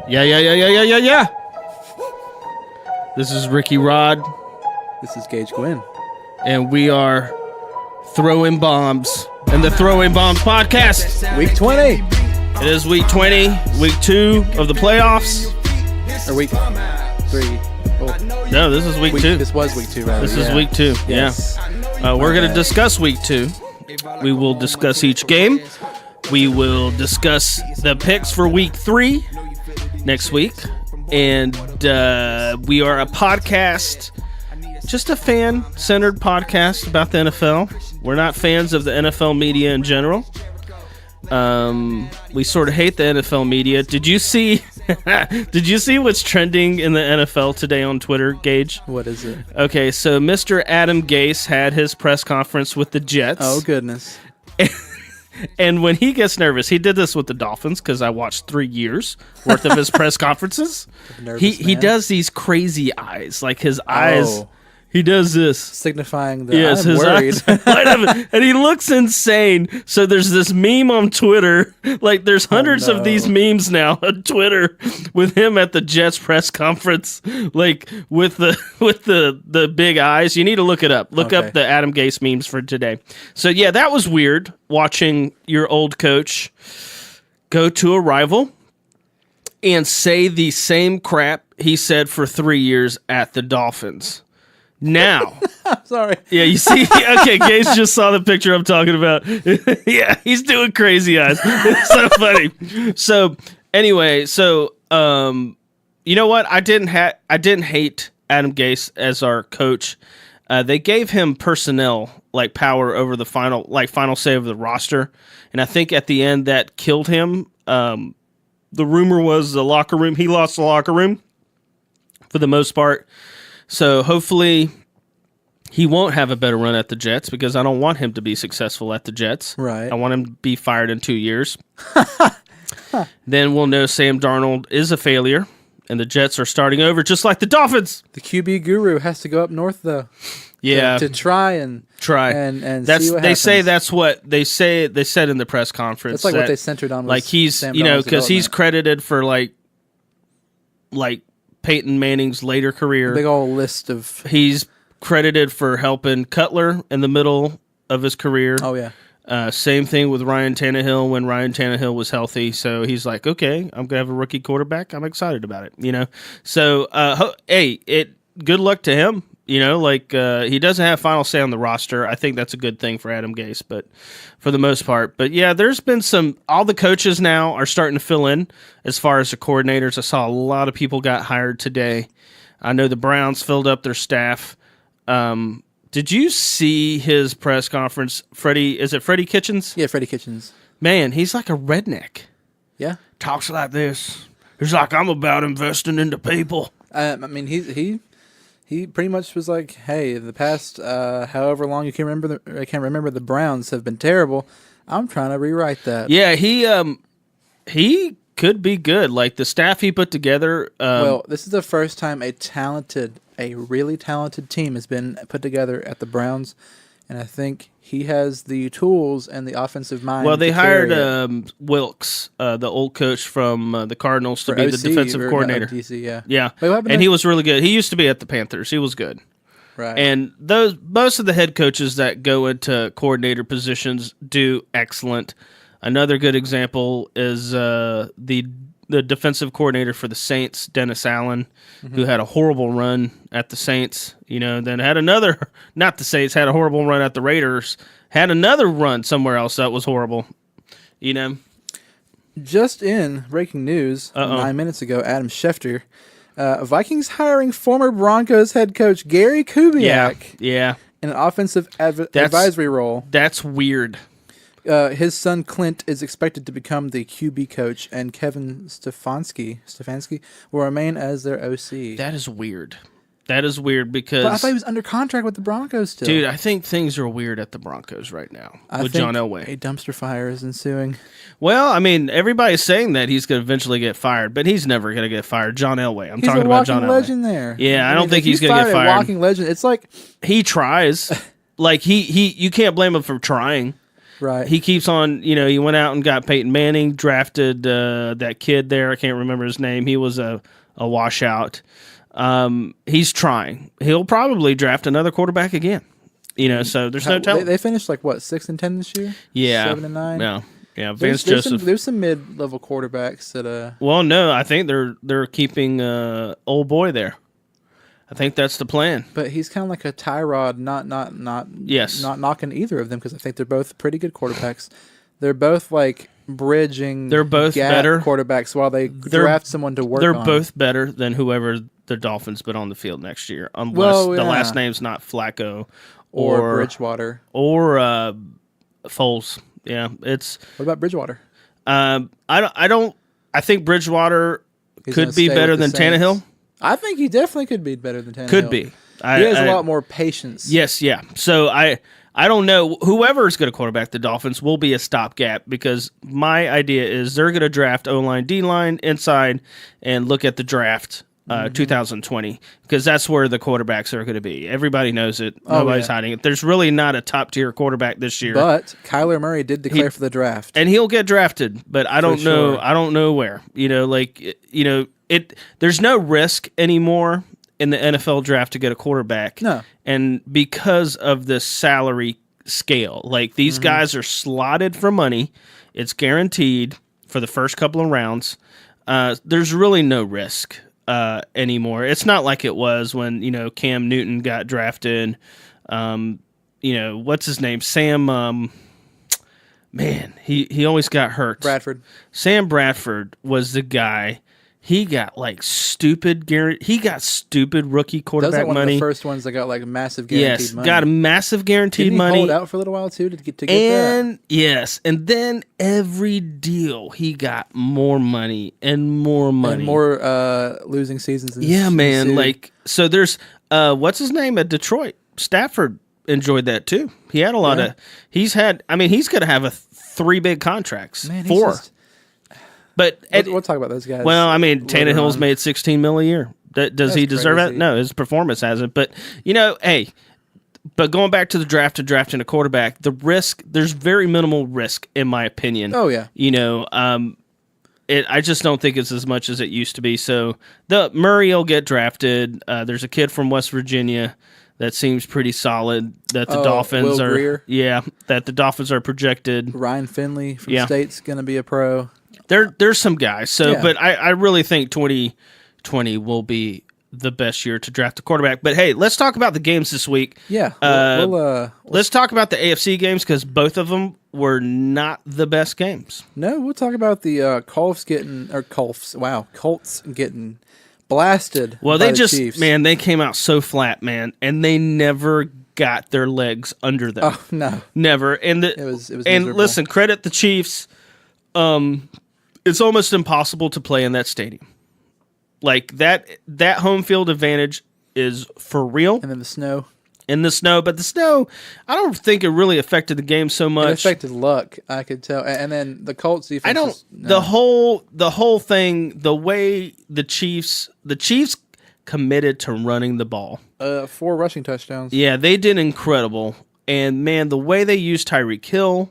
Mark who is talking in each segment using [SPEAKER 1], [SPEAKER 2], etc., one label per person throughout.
[SPEAKER 1] Yeah. This is Ricky Rod.
[SPEAKER 2] This is Gage Gwynn.
[SPEAKER 1] And we are throwing bombs in the Throwing Bombs podcast.
[SPEAKER 2] Week 20.
[SPEAKER 1] It is week 20, week 2 of the playoffs.
[SPEAKER 2] Or week 3. Oh.
[SPEAKER 1] No, this is week 2.
[SPEAKER 2] This was week 2, rather.
[SPEAKER 1] This is week 2,
[SPEAKER 2] yes.
[SPEAKER 1] Yeah. We're going to discuss week 2. We will discuss each game. We will discuss the picks for week 3 next week. And we are a podcast, just a fan-centered podcast about the NFL. We're not fans of the NFL media in general. We sort of hate the NFL media. Did you see what's trending in the NFL today on Twitter, Gage?
[SPEAKER 2] What is it?
[SPEAKER 1] Okay, so Mr. Adam Gase had his press conference with the Jets.
[SPEAKER 2] Oh, goodness.
[SPEAKER 1] And when he gets nervous, he did this with the Dolphins because I watched 3 years worth of his press conferences. He does these crazy eyes, like his eyes. He does this,
[SPEAKER 2] signifying that I'm worried.
[SPEAKER 1] And he looks insane. So there's this meme on Twitter. Like there's hundreds of these memes now on Twitter with him at the Jets press conference, like with the big eyes. You need to look it up. Look up the Adam Gase memes for today. So yeah, that was weird watching your old coach go to a rival and say the same crap he said for 3 years at the Dolphins. Now,
[SPEAKER 2] I'm sorry.
[SPEAKER 1] Yeah, you see, okay, Gage just saw the picture I'm talking about. Yeah, he's doing crazy eyes. It's so funny. So anyway, you know what? I didn't hate Adam Gase as our coach. They gave him personnel like power over the final say of the roster, and I think at the end that killed him. The rumor was the locker room. He lost the locker room for the most part. So hopefully he won't have a better run at the Jets because I don't want him to be successful at the Jets.
[SPEAKER 2] Right.
[SPEAKER 1] I want him to be fired in 2 years. Then we'll know Sam Darnold is a failure and the Jets are starting over just like the Dolphins.
[SPEAKER 2] The QB guru has to go up north though.
[SPEAKER 1] Yeah.
[SPEAKER 2] To try and see what happens.
[SPEAKER 1] They say that's what they said in the press conference.
[SPEAKER 2] That's like what they centered on.
[SPEAKER 1] Like he's, because he's credited for like Peyton Manning's later career.
[SPEAKER 2] A big old list of...
[SPEAKER 1] He's credited for helping Cutler in the middle of his career.
[SPEAKER 2] Oh, yeah.
[SPEAKER 1] Same thing with Ryan Tannehill when Ryan Tannehill was healthy. So he's like, okay, I'm going to have a rookie quarterback. I'm excited about it, So, good luck to him. He doesn't have final say on the roster. I think that's a good thing for Adam Gase, but for the most part. But yeah, there's been all the coaches now are starting to fill in as far as the coordinators. I saw a lot of people got hired today. I know the Browns filled up their staff. Did you see his press conference? Is it Freddie Kitchens?
[SPEAKER 2] Yeah, Freddie Kitchens.
[SPEAKER 1] Man, he's like a redneck.
[SPEAKER 2] Yeah.
[SPEAKER 1] Talks like this. He's like, I'm about investing into people.
[SPEAKER 2] He pretty much was like, hey, the past however long you can remember, I can't remember, the Browns have been terrible. I'm trying to rewrite that.
[SPEAKER 1] Yeah, he could be good. Like the staff he put together.
[SPEAKER 2] Well, this is the first time a really talented team has been put together at the Browns, and I think he has the tools and the offensive mind.
[SPEAKER 1] Well, they hired Wilkes, the old coach from the Cardinals, to be the defensive coordinator.
[SPEAKER 2] DC,
[SPEAKER 1] yeah.
[SPEAKER 2] Wait,
[SPEAKER 1] and he was really good. He used to be at the Panthers. He was good.
[SPEAKER 2] Right.
[SPEAKER 1] And most of the head coaches that go into coordinator positions do excellent. Another good example is the defensive coordinator for the Saints, Dennis Allen, who had a horrible run at the Saints, then had had a horrible run at the Raiders, had another run somewhere else that was horrible,
[SPEAKER 2] Just in breaking news 9 minutes ago, Adam Schefter, Vikings hiring former Broncos head coach Gary Kubiak
[SPEAKER 1] in
[SPEAKER 2] an offensive advisory role.
[SPEAKER 1] That's weird.
[SPEAKER 2] His son Clint is expected to become the QB coach, and Kevin Stefanski will remain as their OC.
[SPEAKER 1] That is weird. Because...
[SPEAKER 2] But I thought he was under contract with the Broncos still.
[SPEAKER 1] Dude, I think things are weird at the Broncos right now with John Elway.
[SPEAKER 2] A dumpster fire is ensuing.
[SPEAKER 1] Well, I mean, everybody's saying that he's going to eventually get fired, but he's never going to get fired. John Elway. I'm talking about John Elway.
[SPEAKER 2] He's a walking legend there.
[SPEAKER 1] Yeah, I don't think he's going to get fired.
[SPEAKER 2] A walking legend. It's like...
[SPEAKER 1] He tries. Like, you can't blame him for trying.
[SPEAKER 2] Right.
[SPEAKER 1] He keeps on, he went out and got Peyton Manning, drafted that kid there. I can't remember his name. He was a washout. He's trying. He'll probably draft another quarterback again. So there's no telling.
[SPEAKER 2] They finished 6-10 this year.
[SPEAKER 1] Yeah,
[SPEAKER 2] 7-9.
[SPEAKER 1] Yeah. Vance Joseph.
[SPEAKER 2] There's some mid-level quarterbacks that.
[SPEAKER 1] Well, no, I think they're keeping old boy there. I think that's the plan.
[SPEAKER 2] But he's kind of like a Tyrod, not knocking either of them because I think they're both pretty good quarterbacks. They're both bridging.
[SPEAKER 1] They're both better
[SPEAKER 2] quarterbacks while they draft someone to work.
[SPEAKER 1] They're
[SPEAKER 2] on.
[SPEAKER 1] both better than whoever the Dolphins put on the field next year, unless the last name's not Flacco
[SPEAKER 2] or Bridgewater
[SPEAKER 1] or Foles. Yeah, it's.
[SPEAKER 2] What about Bridgewater?
[SPEAKER 1] I don't. I think Bridgewater could be better than Tannehill.
[SPEAKER 2] I think he definitely could be better than Tannehill.
[SPEAKER 1] Could be.
[SPEAKER 2] He has a lot more patience.
[SPEAKER 1] Yes, yeah. So I don't know. Whoever is going to quarterback the Dolphins will be a stopgap because my idea is they're going to draft O-line, D-line, inside, and look at the draft 2020 because that's where the quarterbacks are going to be. Everybody knows it. Nobody's hiding it. There's really not a top-tier quarterback this year.
[SPEAKER 2] But Kyler Murray did declare for the draft.
[SPEAKER 1] And he'll get drafted, but I don't know. Sure. I don't know where. There's no risk anymore in the NFL draft to get a quarterback.
[SPEAKER 2] No.
[SPEAKER 1] And because of the salary scale, these guys are slotted for money. It's guaranteed for the first couple of rounds. There's really no risk anymore. It's not like it was when, Cam Newton got drafted. What's his name? Sam, he always got hurt.
[SPEAKER 2] Bradford.
[SPEAKER 1] Sam Bradford was the guy. He got stupid rookie quarterback money.
[SPEAKER 2] One of the first ones that got massive guaranteed money.
[SPEAKER 1] Yes, got a massive guaranteed
[SPEAKER 2] Didn't
[SPEAKER 1] money.
[SPEAKER 2] He hold out for a little while too to get
[SPEAKER 1] that. Yes, and then every deal he got more money and more money
[SPEAKER 2] and more losing seasons.
[SPEAKER 1] Yeah, man. So there's what's his name at Detroit? Stafford enjoyed that too. He had a lot of. He's going to have 3 big contracts.
[SPEAKER 2] Man,
[SPEAKER 1] 4. But
[SPEAKER 2] we'll talk about those guys.
[SPEAKER 1] Well, Tannehill's made $16 million a year. Does he deserve it? No, his performance hasn't. But but going back to the draft and drafting a quarterback, the risk there's very minimal risk in my opinion.
[SPEAKER 2] Oh yeah.
[SPEAKER 1] I just don't think it's as much as it used to be. So the Murray will get drafted. There's a kid from West Virginia that seems pretty solid. That the Dolphins
[SPEAKER 2] Will Grier.
[SPEAKER 1] That the Dolphins are projected.
[SPEAKER 2] Ryan Finley from State's going to be a pro.
[SPEAKER 1] There's some guys. But I really think 2020 will be the best year to draft a quarterback. But hey, let's talk about the games this week.
[SPEAKER 2] Yeah.
[SPEAKER 1] Let's talk about the AFC games because both of them were not the best games.
[SPEAKER 2] No, we'll talk about the Colts getting blasted.
[SPEAKER 1] Well,
[SPEAKER 2] by the Chiefs.
[SPEAKER 1] They came out so flat, man, and they never got their legs under them.
[SPEAKER 2] Oh no,
[SPEAKER 1] never. And
[SPEAKER 2] it was
[SPEAKER 1] and
[SPEAKER 2] miserable.
[SPEAKER 1] Listen, credit the Chiefs. It's almost impossible to play in that stadium. That home field advantage is for real.
[SPEAKER 2] And then the snow.
[SPEAKER 1] But the snow, I don't think it really affected the game so much.
[SPEAKER 2] It affected luck, I could tell. And then the Colts defense.
[SPEAKER 1] The whole thing, the way the Chiefs committed to running the ball.
[SPEAKER 2] 4 rushing touchdowns.
[SPEAKER 1] Yeah, they did incredible. And man, the way they used Tyreek Hill,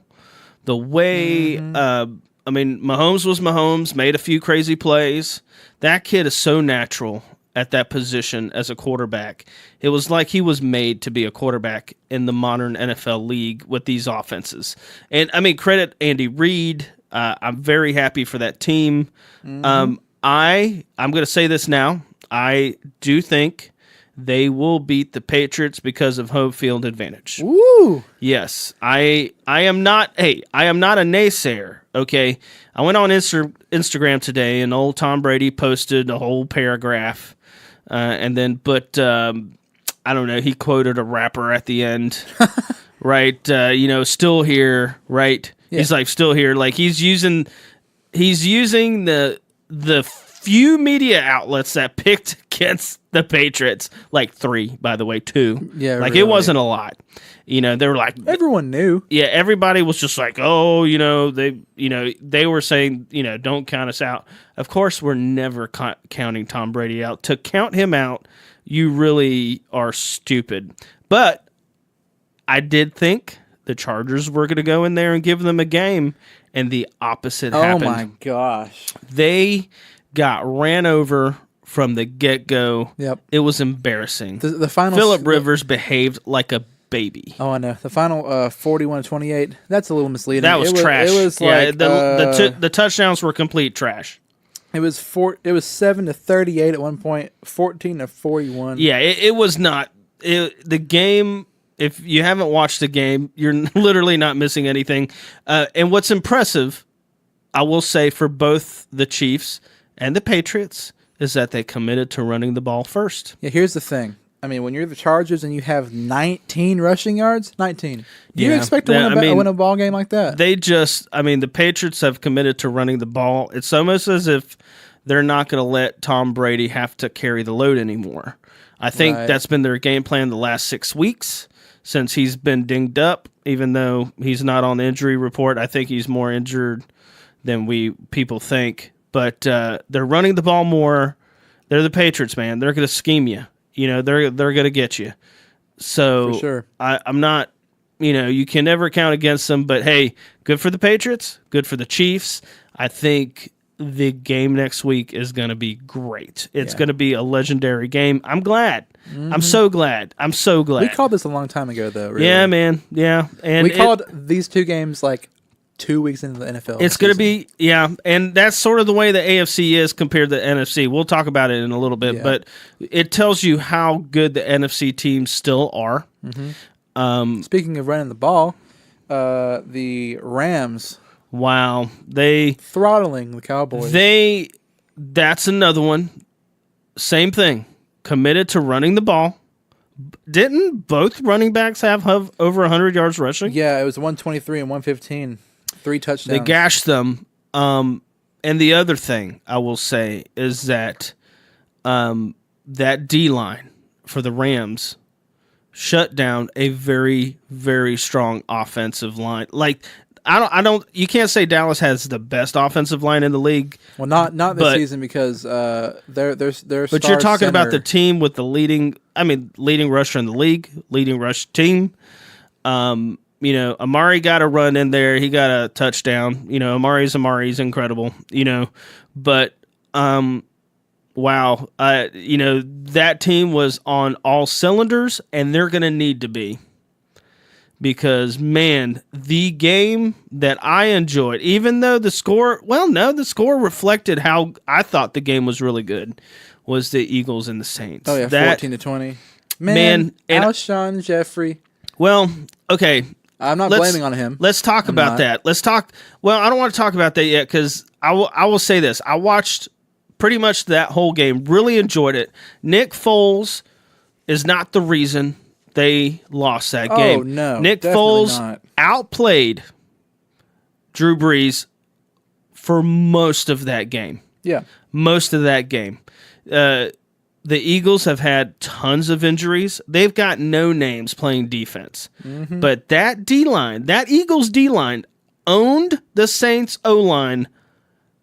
[SPEAKER 1] the way Mahomes was Mahomes, made a few crazy plays. That kid is so natural at that position as a quarterback. It was like he was made to be a quarterback in the modern NFL league with these offenses. And credit Andy Reid. I'm very happy for that team. I'm going to say this now. I do think they will beat the Patriots because of home field advantage.
[SPEAKER 2] Woo!
[SPEAKER 1] Yes, I am not. Hey, I am not a naysayer. Okay, I went on Instagram today, and old Tom Brady posted a whole paragraph, and then I don't know. He quoted a rapper at the end, right? Still here, right? Yeah. He's like still here. Like he's using the few media outlets that picked against the Patriots, 3, by the way, 2.
[SPEAKER 2] Yeah,
[SPEAKER 1] really. It wasn't a lot. They were like
[SPEAKER 2] everyone knew.
[SPEAKER 1] Yeah, everybody was just like, oh, they were saying, don't count us out. Of course, we're never counting Tom Brady out. To count him out, you really are stupid. But I did think the Chargers were going to go in there and give them a game, and the opposite happened.
[SPEAKER 2] Oh, my gosh.
[SPEAKER 1] They got ran over from the get-go.
[SPEAKER 2] Yep.
[SPEAKER 1] It was embarrassing.
[SPEAKER 2] The final
[SPEAKER 1] Phillip Rivers behaved like a baby.
[SPEAKER 2] Oh, I know. The final 41-28, that's a little misleading.
[SPEAKER 1] That was trash.
[SPEAKER 2] It was
[SPEAKER 1] the touchdowns were complete trash.
[SPEAKER 2] It was 7-38 at one point, 14-41.
[SPEAKER 1] Yeah, it was not. The game, if you haven't watched the game, you're literally not missing anything. And what's impressive, I will say, for both the Chiefs and the Patriots, is that they committed to running the ball first.
[SPEAKER 2] Yeah, here's the thing. I mean, when you're the Chargers and you have 19 rushing yards, do you expect to win a ball game like that?
[SPEAKER 1] The Patriots have committed to running the ball. It's almost as if they're not going to let Tom Brady have to carry the load anymore. I think that's been their game plan the last 6 weeks since he's been dinged up, even though he's not on the injury report. I think he's more injured than people think. But they're running the ball more. They're the Patriots, man. They're going to scheme you. They're going to get you. So
[SPEAKER 2] for sure.
[SPEAKER 1] I'm not, you can never count against them. But, hey, good for the Patriots, good for the Chiefs. I think the game next week is going to be great. It's going to be a legendary game. I'm glad. Mm-hmm. I'm so glad. We called this a long time ago, though. Really. Yeah, man. Yeah. And
[SPEAKER 2] we called these two games like 2 weeks into the NFL.
[SPEAKER 1] It's going to be, and that's sort of the way the AFC is compared to the NFC. We'll talk about it in a little bit, but it tells you how good the NFC teams still are.
[SPEAKER 2] Mm-hmm. Speaking of running the ball, the Rams,
[SPEAKER 1] wow,
[SPEAKER 2] throttling the Cowboys.
[SPEAKER 1] That's another one. Same thing. Committed to running the ball. Didn't both running backs have over 100 yards rushing?
[SPEAKER 2] Yeah, it was 123 and 115. 3 touchdowns.
[SPEAKER 1] They gashed them. And the other thing I will say is that that D-line for the Rams shut down a very, very strong offensive line. Like, you can't say Dallas has the best offensive line in the league.
[SPEAKER 2] Well, not this season because they're
[SPEAKER 1] but you're talking about the team with the leading rusher in the league, leading rush team. Amari got a run in there. He got a touchdown. Amari's incredible. But wow. That team was on all cylinders, and they're going to need to be. Because, man, the game that I enjoyed, even though the score reflected how I thought the game was really good, was the Eagles and the Saints.
[SPEAKER 2] Oh, yeah, 14-20. Man, Alshon Jeffrey.
[SPEAKER 1] Well, okay.
[SPEAKER 2] I'm not blaming on him.
[SPEAKER 1] Let's talk about that. Well, I don't want to talk about that yet because I will say this. I watched pretty much that whole game, really enjoyed it. Nick Foles is not the reason they lost that game.
[SPEAKER 2] Oh, no.
[SPEAKER 1] Nick Foles outplayed Drew Brees for most of that game.
[SPEAKER 2] Yeah.
[SPEAKER 1] Most of that game. The Eagles have had tons of injuries. They've got no names playing defense. Mm-hmm. But that D-line, that Eagles D-line, owned the Saints O-line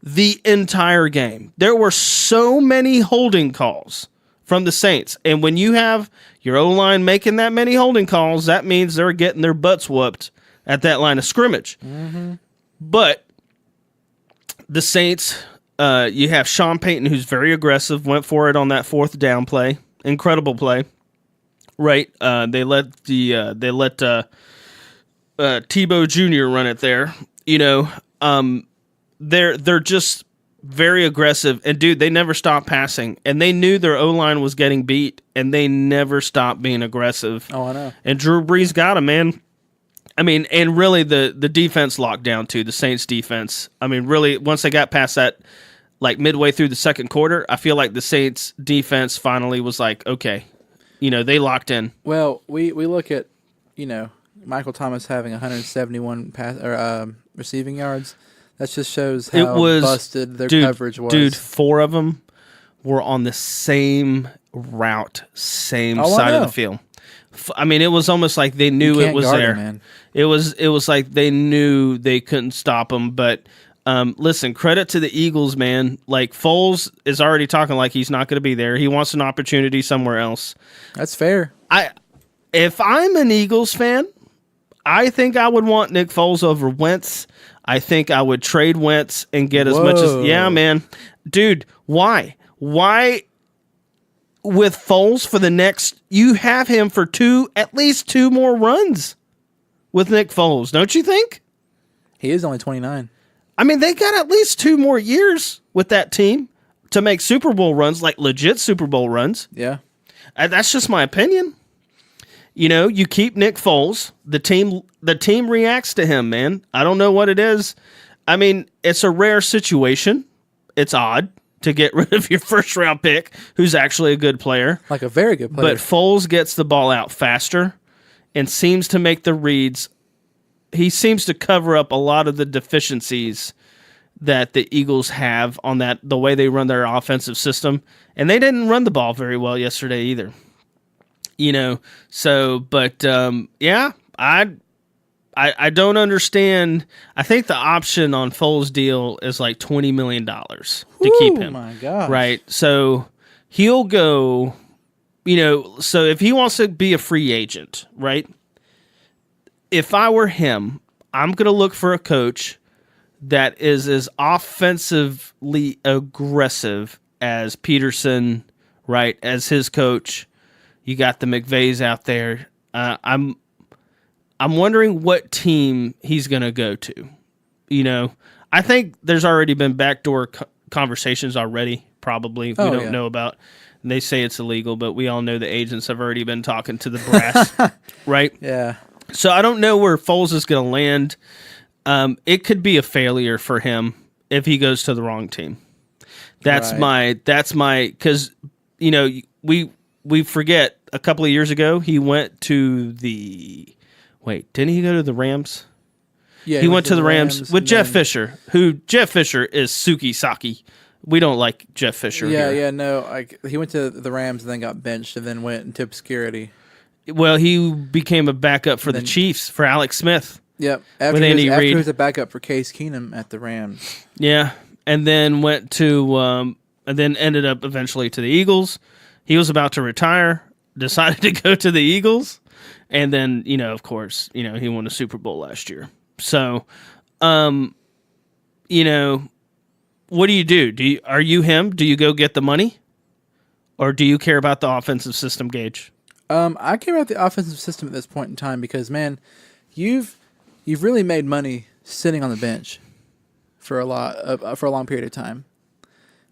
[SPEAKER 1] the entire game. There were so many holding calls from the Saints. And when you have your O-line making that many holding calls, that means they're getting their butts whooped at that line of scrimmage. Mm-hmm. But the Saints, you have Sean Payton, who's very aggressive, went for it on that 4th down play. Incredible play. Right. They let Tebow Jr. run it there. They're just very aggressive, and dude, they never stopped passing, and they knew their O-line was getting beat, and they never stopped being aggressive.
[SPEAKER 2] Oh, I know.
[SPEAKER 1] And Drew Brees got him, man. And really the defense locked down too, the Saints defense. Really, once they got past that, like midway through the second quarter, I feel like the Saints defense finally was like, okay, they locked in.
[SPEAKER 2] Well, we look at, Michael Thomas having 171 receiving yards. That just shows how busted their coverage was.
[SPEAKER 1] Dude, 4 of them were on the same route, same side of the field. It was almost like they knew it was there.
[SPEAKER 2] Man.
[SPEAKER 1] It was like they knew they couldn't stop them. But listen, credit to the Eagles, man. Like, Foles is already talking like he's not going to be there. He wants an opportunity somewhere else.
[SPEAKER 2] That's fair.
[SPEAKER 1] If I'm an Eagles fan, I think I would want Nick Foles over Wentz. I think I would trade Wentz and get as much as... Yeah, man. Dude, why? Why with Foles for the next... You have him for at least 2 more runs with Nick Foles, don't you think?
[SPEAKER 2] He is only 29.
[SPEAKER 1] I mean, they got at least 2 more years with that team to make Super Bowl runs, like legit Super Bowl runs.
[SPEAKER 2] Yeah.
[SPEAKER 1] That's just my opinion. You know, you keep Nick Foles. The team reacts to him, man. I don't know what it is. I mean, it's a rare situation. It's odd to get rid of your first round pick, who's actually a good player.
[SPEAKER 2] Like a very good player.
[SPEAKER 1] But Foles gets the ball out faster and seems to make the reads. He seems to cover up a lot of the deficiencies that the Eagles have on the way they run their offensive system. And they didn't run the ball very well yesterday either. You know, so, but, yeah, I don't understand. I think the option on Foles' deal is like $20 million to keep him.
[SPEAKER 2] Oh, my God.
[SPEAKER 1] Right. So he'll go, you know, so if he wants to be a free agent, right? If I were him, I'm going to look for a coach that is as offensively aggressive as Peterson, right, as his coach. You got the McVays out there. I'm wondering what team he's going to go to. You know, I think there's already been backdoor conversations already, probably. We don't know about. They say it's illegal, but we all know the agents have already been talking to the brass, right?
[SPEAKER 2] Yeah.
[SPEAKER 1] So I don't know where Foles is going to land. It could be a failure for him if he goes to the wrong team. That's my, because, you know, we forget a couple of years ago, he went to didn't he go to the Rams?
[SPEAKER 2] Yeah,
[SPEAKER 1] he went to the Rams with Jeff Fisher, Jeff Fisher is Suki Saki. We don't like Jeff Fisher here.
[SPEAKER 2] Yeah, no. He went to the Rams and then got benched and then went into obscurity.
[SPEAKER 1] Well, he became a backup for the Chiefs, for Alex Smith.
[SPEAKER 2] Yep. After he was a backup for Case Keenum at the Rams.
[SPEAKER 1] Yeah, and then went to, and then ended up eventually to the Eagles. He was about to retire, decided to go to the Eagles, and then, you know, of course, you know, he won a Super Bowl last year. So, you know, what do you do? Are you him? Do you go get the money? Or do you care about the offensive system, Gage?
[SPEAKER 2] I care about the offensive system at this point in time because, man, you've really made money sitting on the bench for a long period of time.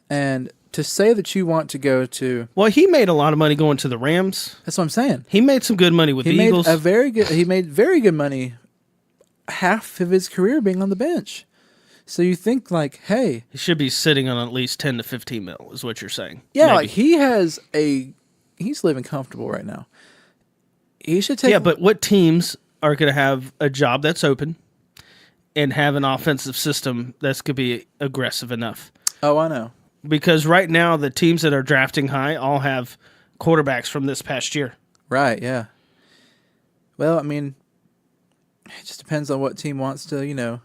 [SPEAKER 2] And to say that you want to go to...
[SPEAKER 1] Well, he made a lot of money going to the Rams.
[SPEAKER 2] That's what I'm saying.
[SPEAKER 1] He made some good money with the Eagles.
[SPEAKER 2] He made very good money half of his career being on the bench. So you think like, hey...
[SPEAKER 1] He should be sitting on at least 10 to 15 mil is what you're saying.
[SPEAKER 2] Yeah, maybe. Like he's living comfortable right now. He should take...
[SPEAKER 1] Yeah, but what teams are going to have a job that's open and have an offensive system that's going to be aggressive enough?
[SPEAKER 2] Oh, I know.
[SPEAKER 1] Because right now, the teams that are drafting high all have quarterbacks from this past year.
[SPEAKER 2] Right, yeah. Well, I mean, it just depends on what team wants to, you know,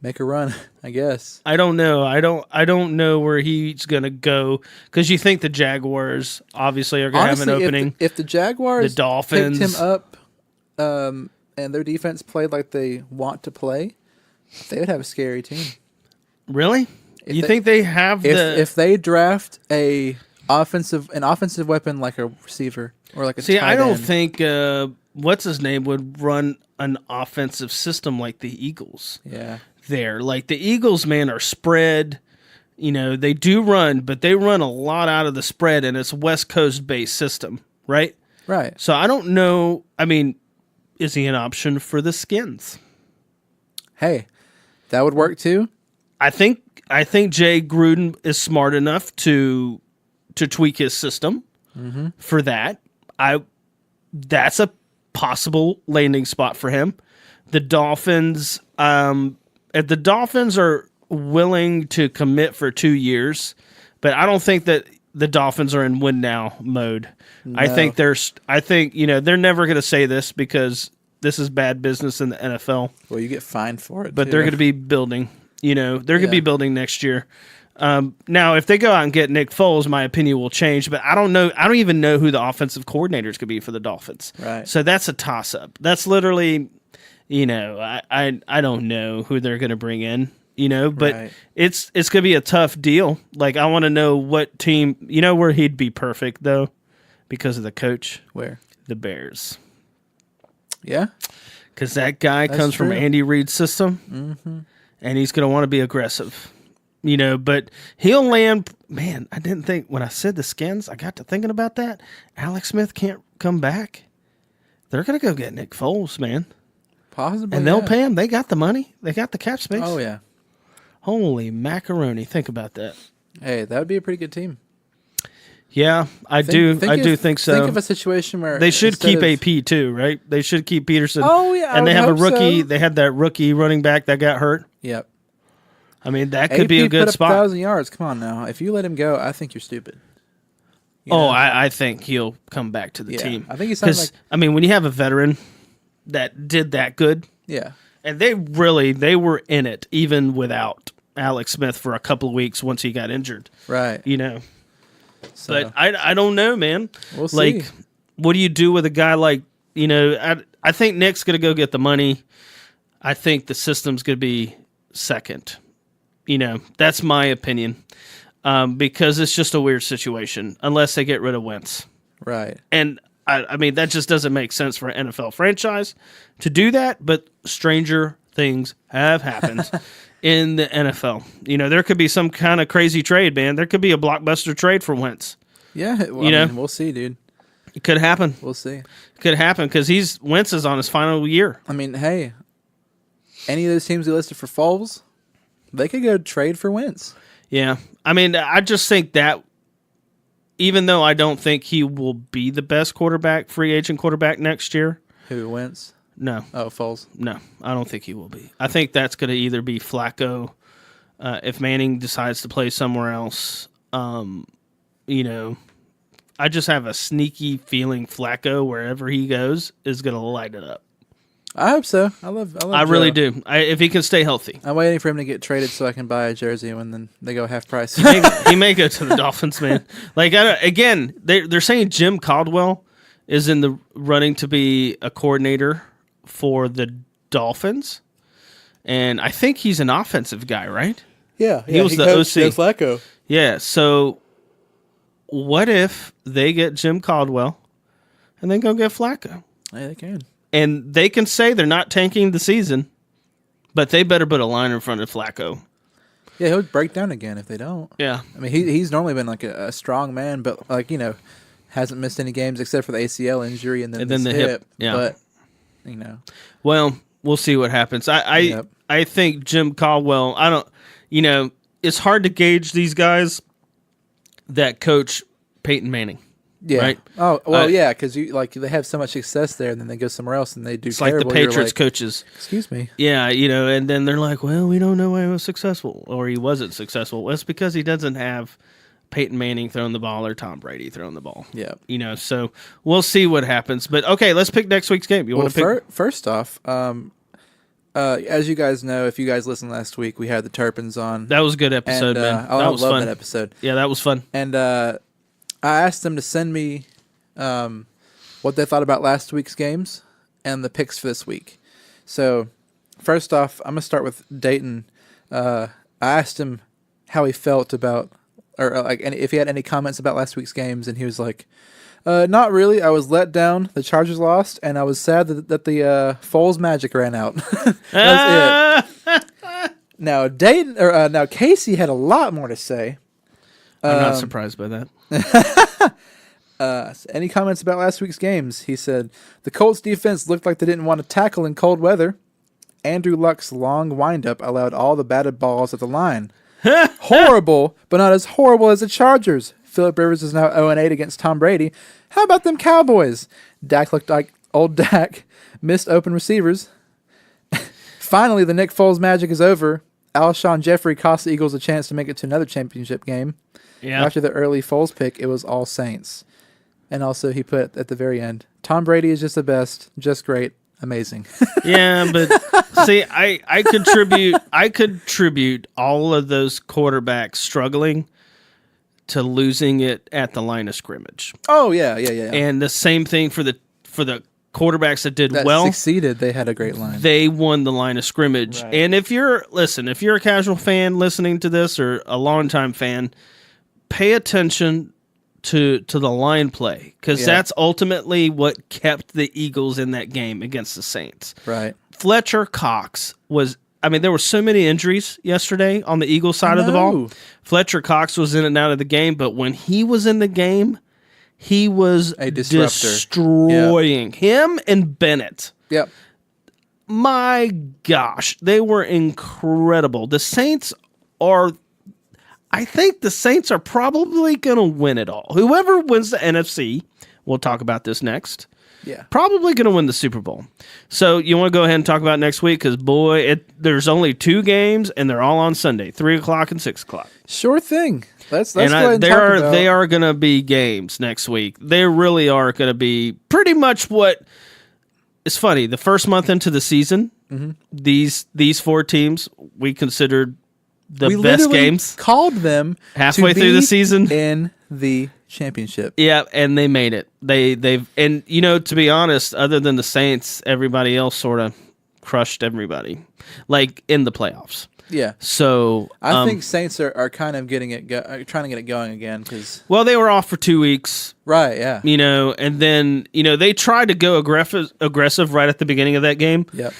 [SPEAKER 2] make a run, I guess.
[SPEAKER 1] I don't know. I don't know where he's going to go. Because you think the Jaguars obviously are going to have an opening.
[SPEAKER 2] If the Jaguars
[SPEAKER 1] the Dolphins
[SPEAKER 2] picked him up and their defense played like they want to play, they would have a scary team.
[SPEAKER 1] Really? You think they have
[SPEAKER 2] if they draft an offensive weapon like a receiver or like a tight
[SPEAKER 1] I don't
[SPEAKER 2] end.
[SPEAKER 1] think what's his name would run an offensive system like the Eagles.
[SPEAKER 2] Yeah.
[SPEAKER 1] There. Like the Eagles, man, are spread. You know, they do run, but they run a lot out of the spread and it's a West Coast based system, right?
[SPEAKER 2] Right.
[SPEAKER 1] So I don't know. I mean, is he an option for the Skins?
[SPEAKER 2] Hey, that would work too.
[SPEAKER 1] I think Jay Gruden is smart enough to tweak his system for that. That's a possible landing spot for him. The Dolphins, if the Dolphins are willing to commit for 2 years, but I don't think that the Dolphins are in win now mode. No. I think they're never going to say this because this is bad business in the NFL.
[SPEAKER 2] Well, you get fined for it,
[SPEAKER 1] but they're going to be building. You know, they're going to be building next year. Now, if they go out and get Nick Foles, my opinion will change. But I don't know. I don't even know who the offensive coordinators could be for the Dolphins.
[SPEAKER 2] Right.
[SPEAKER 1] So that's a toss-up. That's literally I don't know who they're going to bring in, but
[SPEAKER 2] Right.
[SPEAKER 1] it's going to be a tough deal. Like, I want to know what team, where he'd be perfect, though, because of the coach?
[SPEAKER 2] Where?
[SPEAKER 1] The Bears.
[SPEAKER 2] Yeah.
[SPEAKER 1] Because that guy
[SPEAKER 2] That's
[SPEAKER 1] comes from
[SPEAKER 2] true.
[SPEAKER 1] Andy Reid's system, and he's going to want to be aggressive, but he'll land. Man, I didn't think when I said the Skins, I got to thinking about that. Alex Smith can't come back. They're going to go get Nick Foles, man.
[SPEAKER 2] Possibly.
[SPEAKER 1] And they'll
[SPEAKER 2] yeah.
[SPEAKER 1] pay him. They got the money. They got the cap space.
[SPEAKER 2] Oh, yeah.
[SPEAKER 1] Holy macaroni. Think about that.
[SPEAKER 2] Hey, that would be a pretty good team.
[SPEAKER 1] Yeah, I do think so.
[SPEAKER 2] Think of a situation where
[SPEAKER 1] They should
[SPEAKER 2] instead
[SPEAKER 1] keep
[SPEAKER 2] of-
[SPEAKER 1] AP too, right? They should keep Peterson.
[SPEAKER 2] Oh, yeah, I
[SPEAKER 1] and they
[SPEAKER 2] would
[SPEAKER 1] have a
[SPEAKER 2] hope
[SPEAKER 1] rookie.
[SPEAKER 2] so.
[SPEAKER 1] They had that rookie running back that got hurt.
[SPEAKER 2] Yep.
[SPEAKER 1] I mean, that could
[SPEAKER 2] AP
[SPEAKER 1] be a
[SPEAKER 2] put
[SPEAKER 1] good
[SPEAKER 2] up
[SPEAKER 1] spot.
[SPEAKER 2] 1,000 yards. Come on now. If you let him go, I think you're stupid. You
[SPEAKER 1] Oh,
[SPEAKER 2] know?
[SPEAKER 1] I think he'll come back to the
[SPEAKER 2] Yeah,
[SPEAKER 1] team.
[SPEAKER 2] I think he sounds like-
[SPEAKER 1] I mean, when you have a veteran that did that good,
[SPEAKER 2] Yeah.
[SPEAKER 1] and they were in it even without Alex Smith for a couple of weeks once he got injured.
[SPEAKER 2] Right. So,
[SPEAKER 1] But I don't know, man.
[SPEAKER 2] we'll see.
[SPEAKER 1] Like, what do you do with a guy like, I think Nick's going to go get the money. I think the system's going to be second. That's my opinion. Because it's just a weird situation unless they get rid of Wentz.
[SPEAKER 2] Right.
[SPEAKER 1] And, I mean, that just doesn't make sense for an NFL franchise to do that, but stranger things have happened in the NFL. There could be some kind of crazy trade, man. There could be a blockbuster trade for Wentz.
[SPEAKER 2] Yeah. Well,
[SPEAKER 1] You know?
[SPEAKER 2] we'll see, dude.
[SPEAKER 1] It could happen.
[SPEAKER 2] We'll see.
[SPEAKER 1] It could happen because Wentz is on his final year.
[SPEAKER 2] I mean, hey, any of those teams we listed for Foles, they could go trade for Wentz.
[SPEAKER 1] Yeah. I mean, I just think that even though I don't think he will be the best free agent quarterback next year.
[SPEAKER 2] Who, Wentz?
[SPEAKER 1] No,
[SPEAKER 2] Oh, Foles.
[SPEAKER 1] no, I don't think he will be. I think that's going to either be Flacco if Manning decides to play somewhere else. I just have a sneaky feeling Flacco, wherever he goes, is going to light it up.
[SPEAKER 2] I hope so. I love
[SPEAKER 1] I really
[SPEAKER 2] Joe.
[SPEAKER 1] do. If he can stay healthy.
[SPEAKER 2] I'm waiting for him to get traded so I can buy a jersey when then they go half price.
[SPEAKER 1] He may go to the Dolphins, man. Like, again, they're saying Jim Caldwell is in the running to be a coordinator for the Dolphins, and I think he's an offensive guy, right?
[SPEAKER 2] Yeah,
[SPEAKER 1] He was the
[SPEAKER 2] coached
[SPEAKER 1] OC.
[SPEAKER 2] Joe Flacco.
[SPEAKER 1] Yeah. So, what if they get Jim Caldwell and then go get Flacco,
[SPEAKER 2] Yeah, they can.
[SPEAKER 1] and they can say they're not tanking the season, but they better put a line in front of Flacco.
[SPEAKER 2] Yeah, he'll break down again if they don't.
[SPEAKER 1] Yeah.
[SPEAKER 2] I mean, he's normally been like a strong man, but hasn't missed any games except for the ACL injury and then
[SPEAKER 1] the hip. Yeah.
[SPEAKER 2] But
[SPEAKER 1] Well, we'll see what happens.
[SPEAKER 2] Yep.
[SPEAKER 1] I think Jim Caldwell, it's hard to gauge these guys that coach Peyton Manning.
[SPEAKER 2] yeah.
[SPEAKER 1] Right?
[SPEAKER 2] Oh well, yeah, because they have so much success there, and then they go somewhere else and they do.
[SPEAKER 1] It's like the
[SPEAKER 2] terrible. You're
[SPEAKER 1] Patriots
[SPEAKER 2] like,
[SPEAKER 1] coaches.
[SPEAKER 2] Excuse me.
[SPEAKER 1] Yeah, and then they're like, well, we don't know why he was successful or he wasn't successful. Well, it's because he doesn't have Peyton Manning throwing the ball or Tom Brady throwing the ball.
[SPEAKER 2] Yeah.
[SPEAKER 1] So we'll see what happens. But okay, let's pick next week's game. You want to pick?
[SPEAKER 2] First off, as you guys know, if you guys listened last week, we had the Turpins on.
[SPEAKER 1] That was a good episode,
[SPEAKER 2] and,
[SPEAKER 1] man.
[SPEAKER 2] I
[SPEAKER 1] That was
[SPEAKER 2] love
[SPEAKER 1] fun.
[SPEAKER 2] that episode.
[SPEAKER 1] Yeah, that was fun.
[SPEAKER 2] And I asked them to send me what they thought about last week's games and the picks for this week. So, first off, I'm going to start with Dayton. I asked him how he felt about, and if he had any comments about last week's games, and he was like, not really. I was let down. The Chargers lost, and I was sad that the Foles magic ran out. That was it. Now, now Casey had a lot more to say.
[SPEAKER 1] I'm not surprised by that.
[SPEAKER 2] Any comments about last week's games? He said, the Colts defense looked like they didn't want to tackle in cold weather. Andrew Luck's long windup allowed all the batted balls at the line. Horrible, but not as horrible as the Chargers. Phillip Rivers is now 0-8 against Tom Brady. How about them Cowboys? Dak looked like old Dak. Missed open receivers. Finally, the Nick Foles magic is over. Alshon Jeffrey cost the Eagles a chance to make it to another championship game.
[SPEAKER 1] Yeah.
[SPEAKER 2] After the early Foles pick, it was all Saints. And also, he put at the very end, Tom Brady is just the best, just great, amazing.
[SPEAKER 1] Yeah, but see, I contribute all of those quarterbacks struggling to losing it at the line of scrimmage.
[SPEAKER 2] Oh yeah.
[SPEAKER 1] And the same thing for the quarterbacks that did
[SPEAKER 2] that
[SPEAKER 1] well,
[SPEAKER 2] succeeded. They had a great line.
[SPEAKER 1] they won the line of scrimmage.
[SPEAKER 2] Right.
[SPEAKER 1] And if you're a casual fan listening to this or a longtime fan, pay attention to the line play, because that's ultimately what kept the Eagles in that game against the Saints.
[SPEAKER 2] Right.
[SPEAKER 1] Fletcher Cox was. I mean, there were so many injuries yesterday on the Eagles side of the ball. Fletcher Cox was in and out of the game, but when he was in the game, he was
[SPEAKER 2] a disruptor.
[SPEAKER 1] Destroying him and Bennett.
[SPEAKER 2] Yep.
[SPEAKER 1] My gosh, they were incredible. I think the Saints are probably going to win it all. Whoever wins the NFC, we'll talk about this next.
[SPEAKER 2] Yeah.
[SPEAKER 1] Probably going to win the Super Bowl. So you want to go ahead and talk about next week? Because, boy, there's only 2 games, and they're all on Sunday, 3 o'clock and 6 o'clock.
[SPEAKER 2] Sure thing. Let's go ahead and talk about.
[SPEAKER 1] They are going to be games next week. They really are going to be pretty much what – it's funny. The first month into the season, these 4 teams, we considered the best games.
[SPEAKER 2] Called them
[SPEAKER 1] halfway through the season
[SPEAKER 2] in the championship.
[SPEAKER 1] Yeah, and they made it. They've and to be honest, other than the Saints, everybody else sort of crushed everybody, like in the playoffs.
[SPEAKER 2] Yeah.
[SPEAKER 1] So
[SPEAKER 2] I think Saints are kind of getting it, trying to get it going again because.
[SPEAKER 1] Well, they were off for 2 weeks.
[SPEAKER 2] Right. Yeah.
[SPEAKER 1] And then they tried to go aggressive right at the beginning of that game.
[SPEAKER 2] Yep.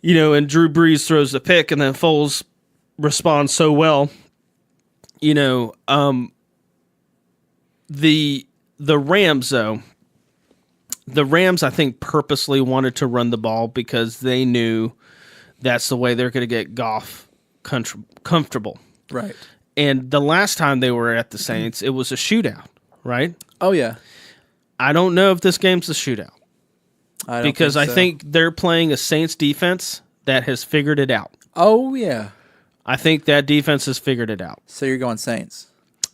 [SPEAKER 1] And Drew Brees throws the pick, and then Foles responds so well. The Rams, though, I think purposely wanted to run the ball because they knew that's the way they're going to get Goff comfortable.
[SPEAKER 2] Right.
[SPEAKER 1] And the last time they were at the Saints, it was a shootout, right?
[SPEAKER 2] Oh, yeah.
[SPEAKER 1] I don't know if this game's a shootout. I think they're playing a Saints defense that has figured it out.
[SPEAKER 2] Oh, yeah.
[SPEAKER 1] I think that defense has figured it out.
[SPEAKER 2] So you're going Saints.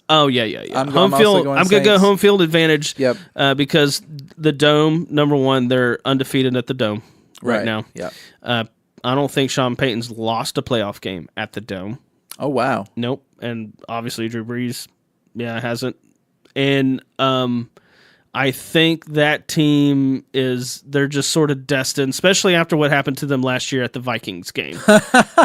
[SPEAKER 1] Oh, yeah.
[SPEAKER 2] I'm going to
[SPEAKER 1] go home field advantage.
[SPEAKER 2] Yep.
[SPEAKER 1] Because the Dome, number one, they're undefeated at the Dome right now.
[SPEAKER 2] Yep.
[SPEAKER 1] I don't think Sean Payton's lost a playoff game at the Dome.
[SPEAKER 2] Oh, wow.
[SPEAKER 1] Nope. And obviously Drew Brees, hasn't. And I think that team they're just sort of destined, especially after what happened to them last year at the Vikings game,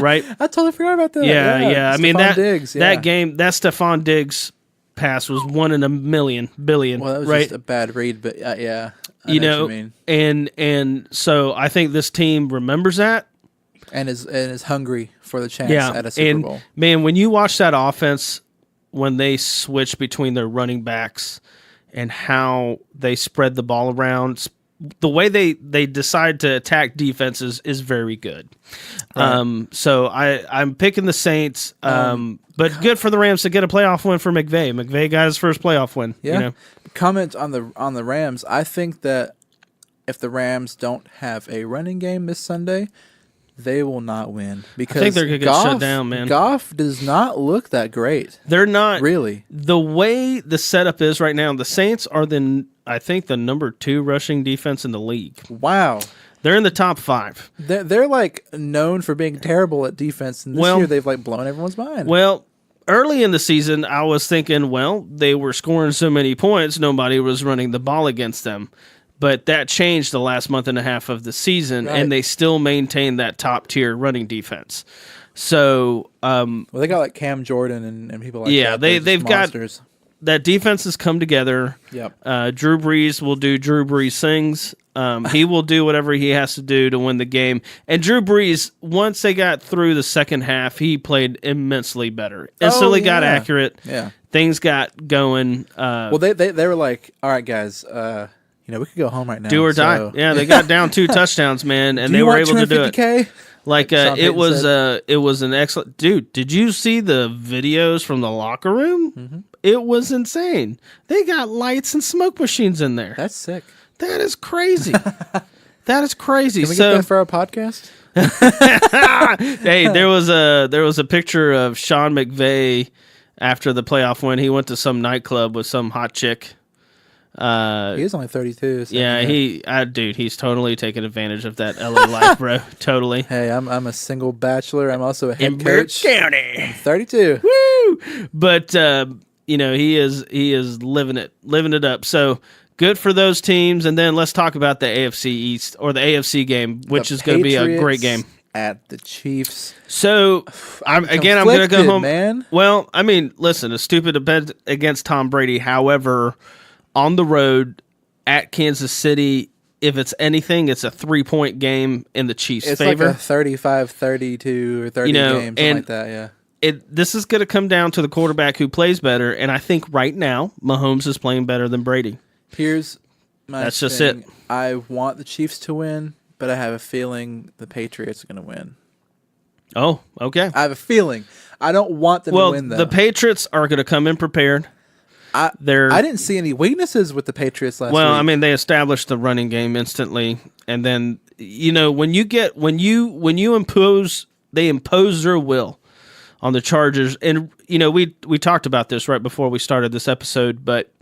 [SPEAKER 1] right?
[SPEAKER 2] I totally forgot about that.
[SPEAKER 1] Yeah. I mean, that
[SPEAKER 2] game,
[SPEAKER 1] that Stephon Diggs pass was 1 in a billion.
[SPEAKER 2] Well, that was
[SPEAKER 1] right?
[SPEAKER 2] just a bad read, but yeah.
[SPEAKER 1] I know what you mean. And so I think this team remembers that.
[SPEAKER 2] And is hungry for the chance at a Super Bowl.
[SPEAKER 1] Man, when you watch that offense, when they switch between their running backs and how they spread the ball around, the way they decide to attack defenses is very good. Right. So I'm picking the Saints, but good for the Rams to get a playoff win for McVay. McVay got his first playoff win.
[SPEAKER 2] Yeah. Comment on the Rams. I think that if the Rams don't have a running game this Sunday, they will not win because I
[SPEAKER 1] think they're going to get shut down, man.
[SPEAKER 2] Goff does not look that great.
[SPEAKER 1] They're not.
[SPEAKER 2] Really.
[SPEAKER 1] The way the setup is right now, the Saints are I think the number 2 rushing defense in the league.
[SPEAKER 2] Wow.
[SPEAKER 1] They're in the top 5.
[SPEAKER 2] They're like known for being terrible at defense, and this year they've like blown everyone's mind.
[SPEAKER 1] Well, early in the season, I was thinking, they were scoring so many points, nobody was running the ball against them. But that changed the last month and a half of the season, and they still maintain that top-tier running defense. So,
[SPEAKER 2] they got like Cam Jordan and people like that.
[SPEAKER 1] Yeah, they've got that defense has come together.
[SPEAKER 2] Yep.
[SPEAKER 1] Drew Brees will do Drew Brees things. He will do whatever he has to do to win the game. And Drew Brees, once they got through the second half, he played immensely better. Instantly got accurate.
[SPEAKER 2] Yeah.
[SPEAKER 1] Things got going.
[SPEAKER 2] They were like, all right, guys, we could go home right now.
[SPEAKER 1] Do or die. Yeah, they got down 2 touchdowns, man, and they were able to do it. Like it was an excellent dude. Did you see the videos from the locker room? Mm-hmm. It was insane. They got lights and smoke machines in there.
[SPEAKER 2] That's sick.
[SPEAKER 1] That is crazy. That is crazy.
[SPEAKER 2] Can we get that for our podcast?
[SPEAKER 1] Hey, there was a picture of Sean McVay after the playoff win. He went to some nightclub with some hot chick.
[SPEAKER 2] He is only 32. So
[SPEAKER 1] yeah, he's totally taking advantage of that LA life, bro. Totally.
[SPEAKER 2] Hey, I'm a single bachelor. I'm also a head coach.
[SPEAKER 1] County.
[SPEAKER 2] I'm 32.
[SPEAKER 1] Woo! But he is living it up. So good for those teams. And then let's talk about the AFC East or the AFC game, which is going to be a great game.
[SPEAKER 2] At the Chiefs.
[SPEAKER 1] So, I'm going to go home.
[SPEAKER 2] Man.
[SPEAKER 1] Well, I mean, listen, a stupid bet against Tom Brady. However, on the road at Kansas City, if it's anything, it's a 3-point game in the Chiefs' favor.
[SPEAKER 2] It's like a 35-32 or 30 game, something like that, yeah.
[SPEAKER 1] This is going to come down to the quarterback who plays better, and I think right now, Mahomes is playing better than Brady.
[SPEAKER 2] Here's my
[SPEAKER 1] That's
[SPEAKER 2] thing.
[SPEAKER 1] just it.
[SPEAKER 2] I want the Chiefs to win, but I have a feeling the Patriots are going to win.
[SPEAKER 1] Oh, okay.
[SPEAKER 2] I have a feeling. I don't want them to win, though.
[SPEAKER 1] The Patriots are going to come in prepared.
[SPEAKER 2] I didn't see any weaknesses with the Patriots last week.
[SPEAKER 1] Well, I mean, they established the running game instantly, and then when you impose their will on the Chargers, and we talked about this right before we started this episode, but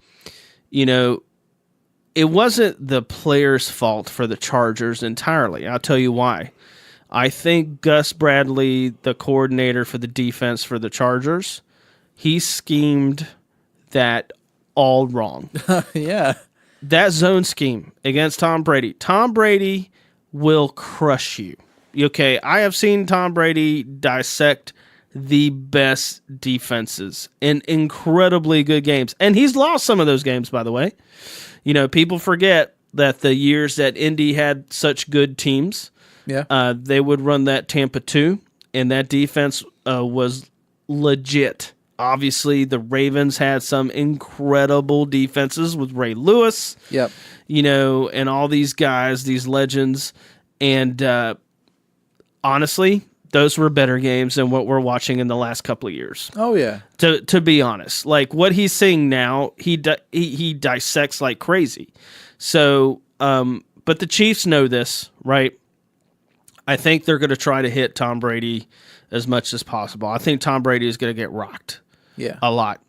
[SPEAKER 1] it wasn't the players' fault for the Chargers entirely. I'll tell you why. I think Gus Bradley, the coordinator for the defense for the Chargers, he schemed that all wrong.
[SPEAKER 2] Yeah.
[SPEAKER 1] That zone scheme against Tom Brady. Tom Brady will crush you. Okay, I have seen Tom Brady dissect the best defenses in incredibly good games. And he's lost some of those games, by the way. People forget that the years that Indy had such good teams, they would run that Tampa 2, and that defense was legit. Obviously, the Ravens had some incredible defenses with Ray Lewis, and all these guys, these legends. And honestly, those were better games than what we're watching in the last couple of years.
[SPEAKER 2] Oh, yeah.
[SPEAKER 1] To be honest. Like, what he's seeing now, he dissects like crazy. So, but the Chiefs know this, right? I think they're going to try to hit Tom Brady as much as possible. I think Tom Brady is going to get rocked.
[SPEAKER 2] Yeah,
[SPEAKER 1] a lot.